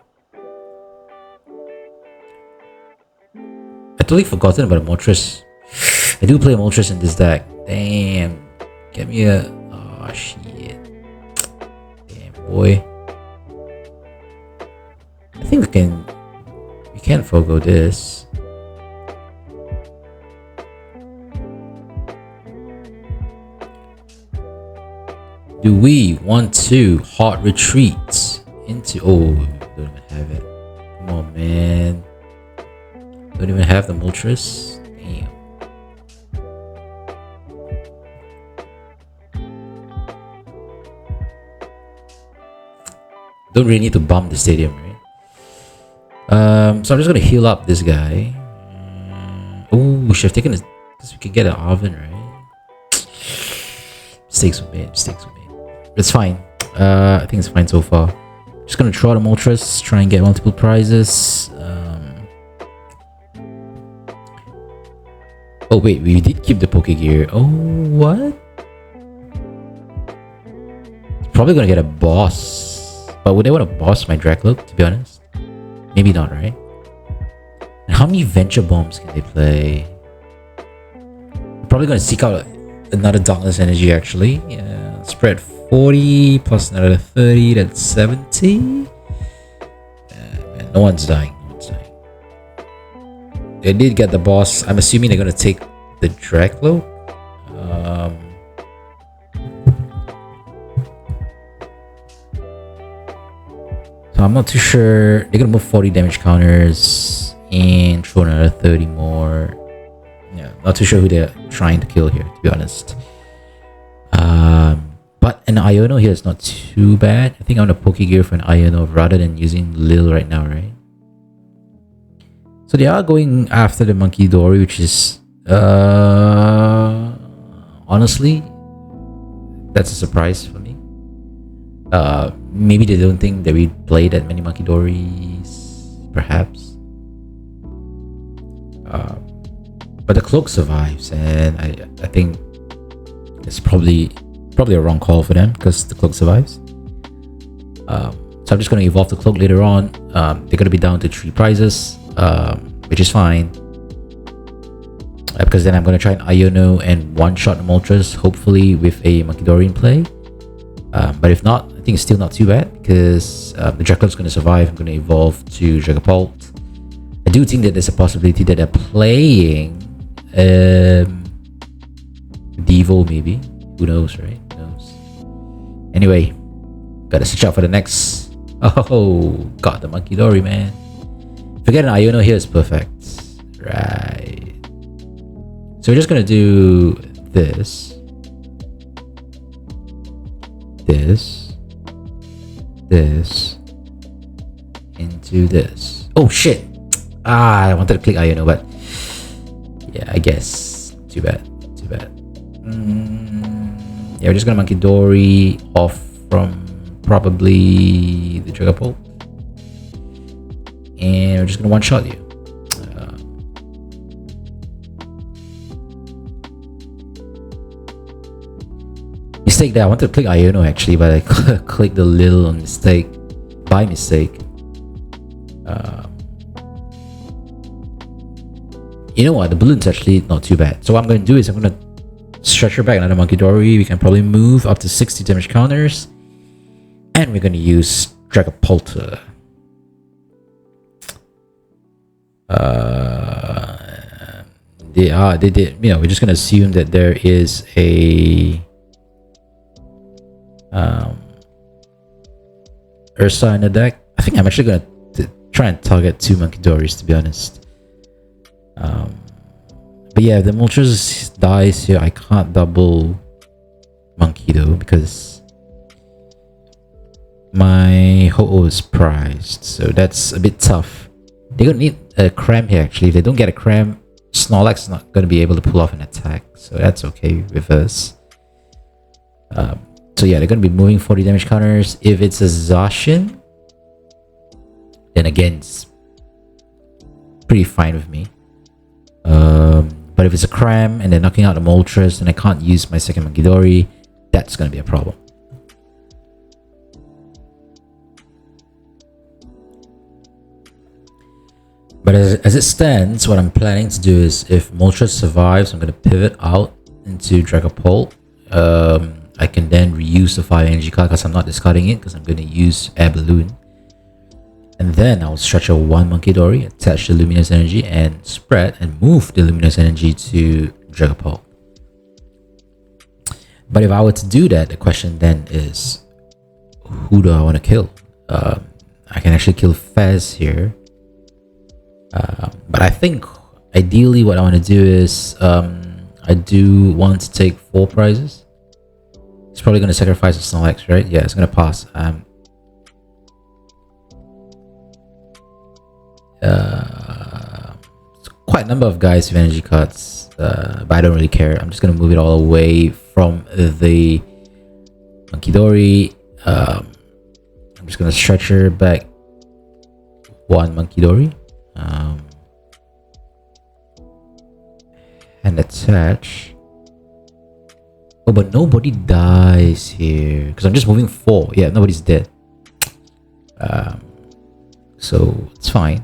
I totally forgotten about a Moltres. I do play Moltres in this deck. Damn. Get me a... Oh, shit. Damn, boy. I think we can forgo this. Do we want to hard retreat into... Oh, don't even have it. Come on, man. Don't even have the Moltres. Damn. Don't really need to bump the stadium, right? So I'm just gonna heal up this guy. Oh, we should have taken it because we can get an Arven, right? Mistakes were made. Mistakes were made. It's fine. I think it's fine so far. Just gonna draw the Moltres, try and get multiple prizes. Oh wait, we did keep the Pokegear. Oh, what? Probably gonna get a boss. But would they want to boss my Drakloak, to be honest? Maybe not, right? And how many Venture Bombs can they play? Probably gonna seek out another Darkness Energy actually. Yeah, spread 40 plus another 30, that's 70. Man, no one's dying. No one's dying. They did get the boss. I'm assuming they're gonna take the Drakloak. So I'm not too sure. They're gonna move 40 damage counters and throw another 30 more. Yeah, not too sure who they're trying to kill here, to be honest. But an Iono here is not too bad. I think I'm gonna Pokegear for an Iono rather than using Lil right now, right? So they are going after the Munkidori, which is honestly, that's a surprise for me. Maybe they don't think that we play that many Munkidoris, perhaps. But the cloak survives, and I think it's probably a wrong call for them because the cloak survives. So I'm just going to evolve the cloak later on. They're going to be down to 3 prizes, which is fine. Because then I'm going to try an Iono and one-shot Moltres, hopefully with a Munkidori in play. But if not, I think it's still not too bad because the Drakloak's going to survive. I'm going to evolve to Dragapult. I do think that there's a possibility that they're playing Devo maybe. Who knows, right? Who knows? Anyway, gotta switch out for the next. Oh, got the Munkidori, man. Forget an Iono here is perfect. Right. So we're just gonna do this. This. Into this. Oh shit! I wanted to click Iono, but yeah, I guess. Too bad. Yeah, we're just gonna Munkidori off from probably the Dragapult. And we're just gonna one-shot you. Mistake there, I wanted to click Iono actually, but I clicked the Lil on mistake. By mistake. You know what, the balloon's actually not too bad. So what I'm going to do is I'm going to stretch her back another Munkidori. We can probably move up to 60 damage counters. And we're going to use Dragapult. They did, you know, we're just going to assume that there is a Ursa in the deck. I think I'm actually going to try and target 2 Munkidoris, to be honest. But yeah, if the Moltres dies here, I can't double Munkido because my Ho-Oh is prized, so that's a bit tough. They're gonna need a Cram here actually. If they don't get a Cram, Snorlax is not gonna be able to pull off an attack, so that's okay with us. So yeah, they're gonna be moving 40 damage counters. If it's a Zacian, then again, it's pretty fine with me. But if it's a Cram and they're knocking out the Moltres, then I can't use my second Munkidori. That's gonna be a problem. But as it stands, what I'm planning to do is if Moltres survives, I'm gonna pivot out into Dragapult. I can then reuse the Fire Energy card because I'm not discarding it because I'm going to use Air Balloon. And then I'll stretch a 1 Munkidori, attach the Luminous Energy and spread and move the Luminous Energy to Dragapult. But if I were to do that, the question then is, who do I want to kill? I can actually kill Fez here. But I think ideally what I want to do is I do want to take 4 prizes. It's probably going to sacrifice a Snorlax, right? Yeah, it's going to pass. It's quite a number of guys with energy cards, but I don't really care. I'm just going to move it all away from the Munkidori. I'm just going to stretch her back 1 Munkidori. and attach. Oh, but nobody dies here because I'm just moving 4. Yeah, nobody's dead. So it's fine.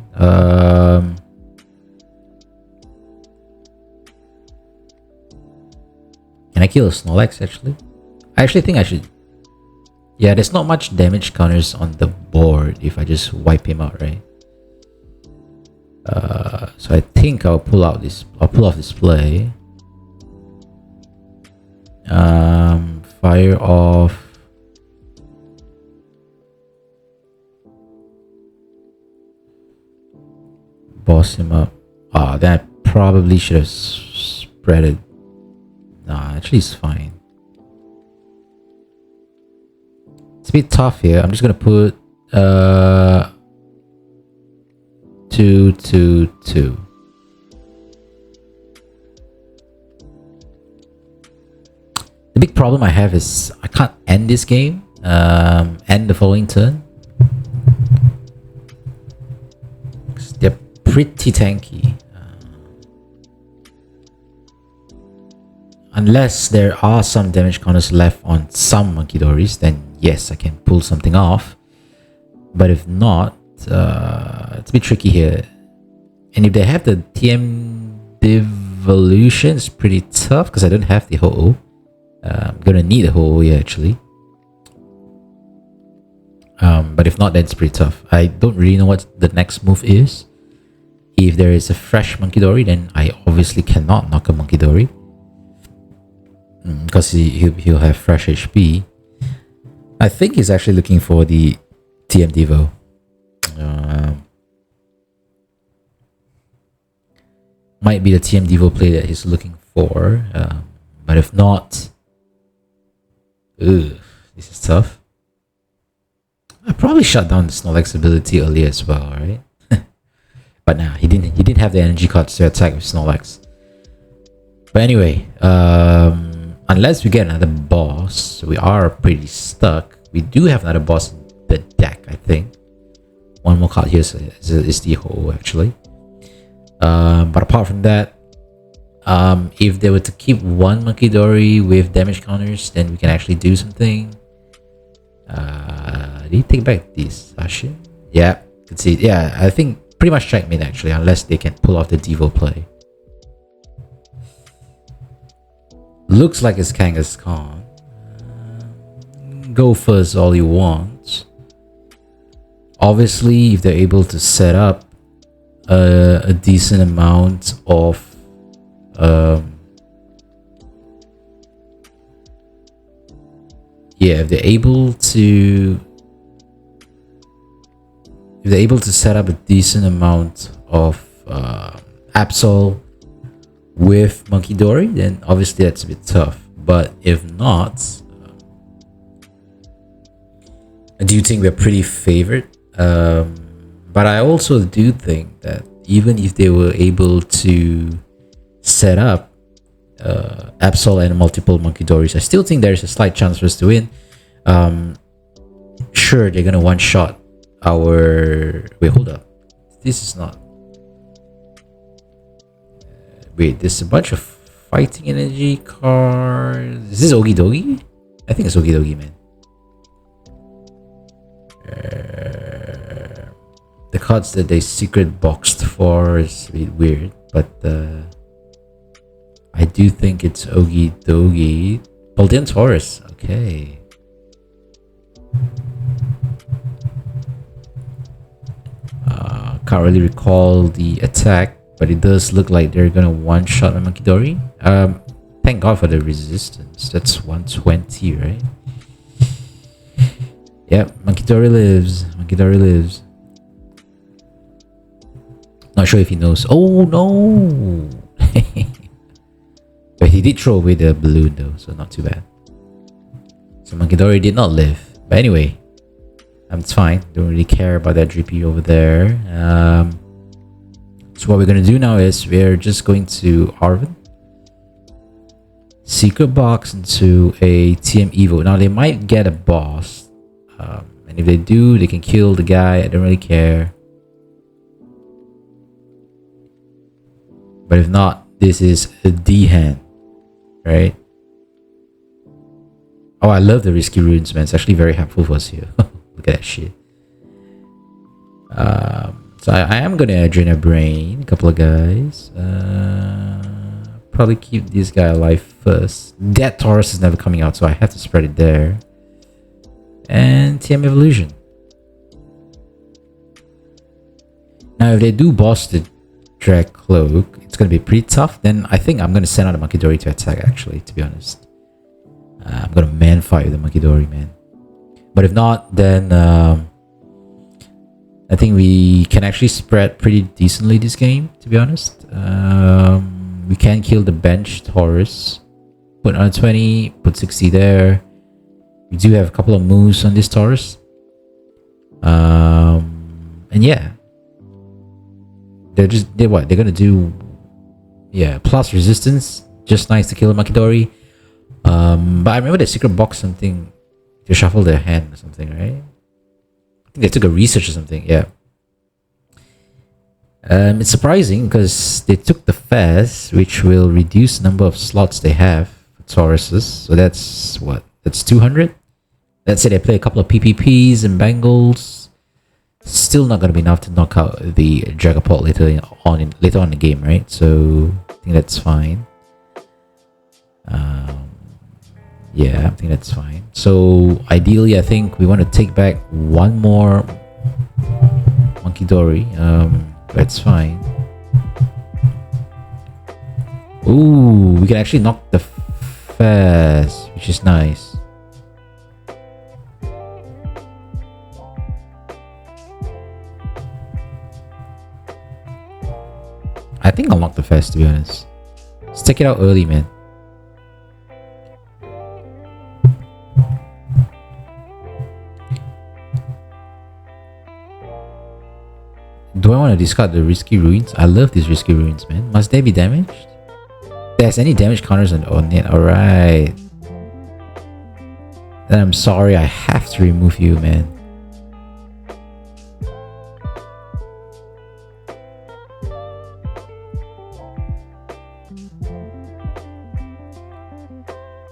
Can I kill a Snorlax actually? I actually think I should. Yeah, there's not much damage counters on the board if I just wipe him out, right? So I think I'll pull off display. Fire off. Boss him up. Then I probably should have spread it. Nah, actually it's fine. It's a bit tough here. I'm just gonna put 2, 2, 2. The big problem I have is I can't end this game. End the following turn. They're pretty tanky. Unless there are some damage counters left on some Munkidoris, then yes, I can pull something off. But if not, it's a bit tricky here. And if they have the TM Devolution, it's pretty tough because I don't have the Ho-Oh. I'm gonna need a Ho-Oh here actually. But if not, then it's pretty tough. I don't really know what the next move is. If there is a fresh Munkidori, then I obviously cannot knock a Munkidori. Because he'll have fresh HP. I think he's actually looking for the TM Devo. Might be the TM Devo play that he's looking for. But if not... Ugh, this is tough. I probably shut down the Snorlax ability earlier as well, right? But nah, he didn't have the energy cards to attack with Snorlax. But anyway, unless we get another boss, we are pretty stuck. We do have another boss in the deck, I think. One more card here is the Ho actually. But apart from that, if they were to keep one Munkidori with damage counters, then we can actually do something. Did he take back this Ashin? Yeah, you can see. Yeah, I think pretty much checkmate actually, unless they can pull off the Devo play. Looks like it's Kangaskhan. Go first all you want. Obviously, if they're able to set up a decent amount of yeah, if they're able to set up a decent amount of Absol with Munkidori, then obviously that's a bit tough. But if not, I do think we're pretty favored. But I also do think that even if they were able to set up Absol and multiple Munkidoris, I still think there's a slight chance for us to win. Sure, they're gonna one-shot our... Wait, hold up. This is not... Wait, there's a bunch of fighting energy cards. Is this Ogidogi? I think it's Ogidogi, man. The cards that they secret boxed for is a bit weird, but I do think it's Ogidogi. Paldean Taurus, okay. Can't really recall the attack, but it does look like they're gonna one-shot my Munkidori. Thank God for the resistance. That's 120, right? Yep, Munkidori lives. Munkidori lives. Not sure if he knows. Oh no! But he did throw away the balloon though, so not too bad. So Munkidori did not live. But anyway, it's fine. Don't really care about that Dreepy over there. So what we're gonna do now is we're just going to Arven. Secret box into a TM Evo. Now they might get a boss. And if they do, they can kill the guy. I don't really care. But if not, this is a D hand, right? Oh, I love the risky runes, man. It's actually very helpful for us here. Look at that shit. So I am gonna drain a brain, a couple of guys. Probably keep this guy alive first. That Taurus is never coming out, so I have to spread it there. And TM Evolution. Now, if they do boss the Drakloak, it's gonna be pretty tough. Then I think I'm gonna send out a Munkidori to attack. Actually, to be honest, I'm gonna man fight with the Munkidori, man. But if not, then I think we can actually spread pretty decently this game, to be honest. We can kill the bench Taurus. Put on 20, put 60 there. We do have a couple of moves on this Taurus. And yeah. They're gonna do, yeah, plus resistance. Just nice to kill a Munkidori. But I remember the secret box something to shuffle their hand or something, right? I think they took a research or something, yeah. It's surprising because they took the Fez, which will reduce the number of slots they have for Tauruses. So that's what? That's 200? Let's say they play a couple of PPPs and Bangles. Still not going to be enough to knock out the Dragapult later on in the game, right? So I think that's fine. Yeah, I think that's fine. So ideally, I think we want to take back one more Munkidori. That's fine. Ooh, we can actually knock the Fez, which is nice. I think I'll knock the Fez, to be honest. Let's take it out early, man. Do I want to discard the risky ruins? I love these risky ruins, man. Must they be damaged? There's any damage counters on it. Alright. Then I'm sorry, I have to remove you, man.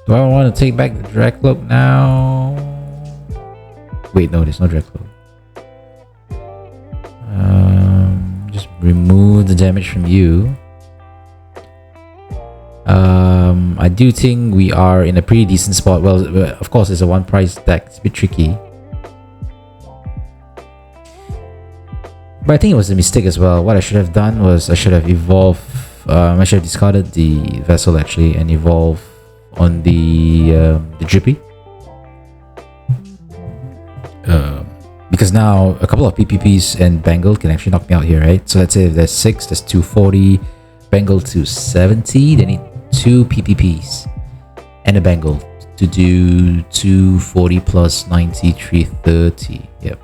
Do I want to take back the Drakloak now? Wait, no, there's no Drakloak. Just remove the damage from you. I do think we are in a pretty decent spot. Well, of course, it's a one price deck. It's a bit tricky. But I think it was a mistake as well. What I should have done was I should have evolved. I should have discarded the Vessel actually and evolve on the Dreepy. Because now a couple of PPPs and Bangle can actually knock me out here, right? So let's say if there's 6, there's 240, Bangle to 70, they need 2 PPPs and a Bangle to do 240 plus 90, 330. Yep.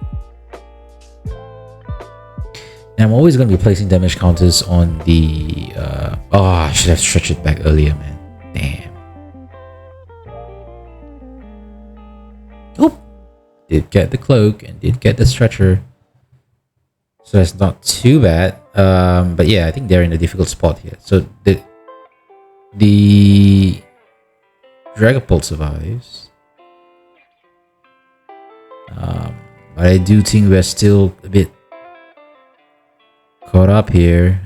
And I'm always going to be placing damage counters on the... oh, I should have stretched it back earlier, man. Damn. Oh! Did get the cloak and did get the stretcher. So that's not too bad. But yeah, I think they're in a difficult spot here. So the Dragapult survives. But I do think we're still a bit caught up here.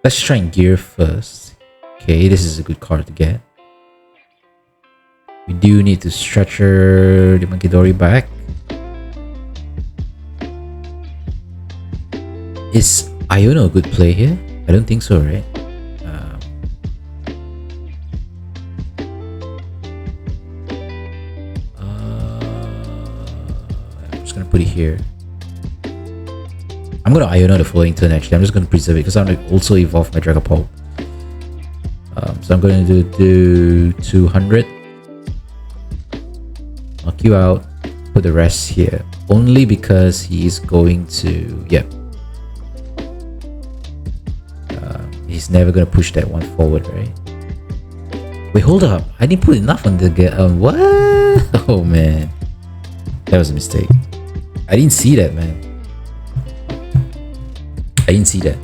Let's try and gear first. Okay, this is a good card to get. We do need to stretcher the Munkidori back. Is Iono a good play here? I don't think so, right? I'm just gonna put it here. I'm gonna Iono the following turn actually. I'm just gonna preserve it because I'm gonna also evolve my Dragapult. So I'm going to do 200. Knock you out. Put the rest here. Only because he's going to... Yep. He's never going to push that one forward, right? Wait, hold up. I didn't put enough on the... what? Oh, man. That was a mistake. I didn't see that, man. I didn't see that.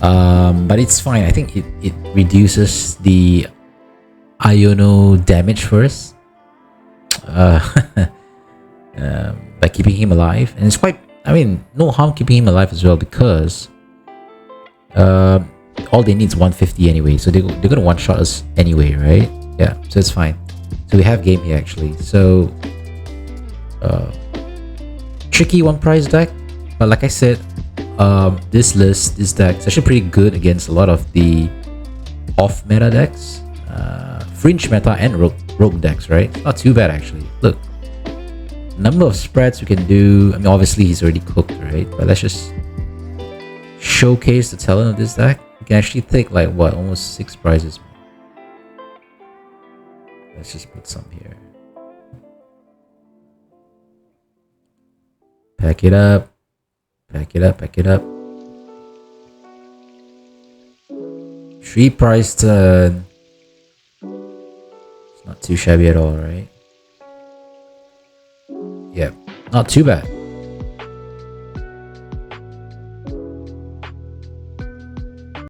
But it's fine. I think it reduces the Iono damage first by keeping him alive, and it's quite, I mean, no harm keeping him alive as well, because all they need is 150 anyway, so they're gonna one-shot us anyway, right? Yeah, so it's fine. So we have game here actually. So tricky one prize deck, but like I said, this deck is actually pretty good against a lot of the off meta decks, fringe meta and rogue decks, right? Not too bad actually. Look, number of spreads we can do. I mean, obviously he's already cooked, right? But let's just showcase the talent of this deck. You can actually take like what, almost 6 prizes. Let's just put some here. Pack it up. Pack it up, pack it up. 3 prize turn. It's not too shabby at all, right? Yep, not too bad.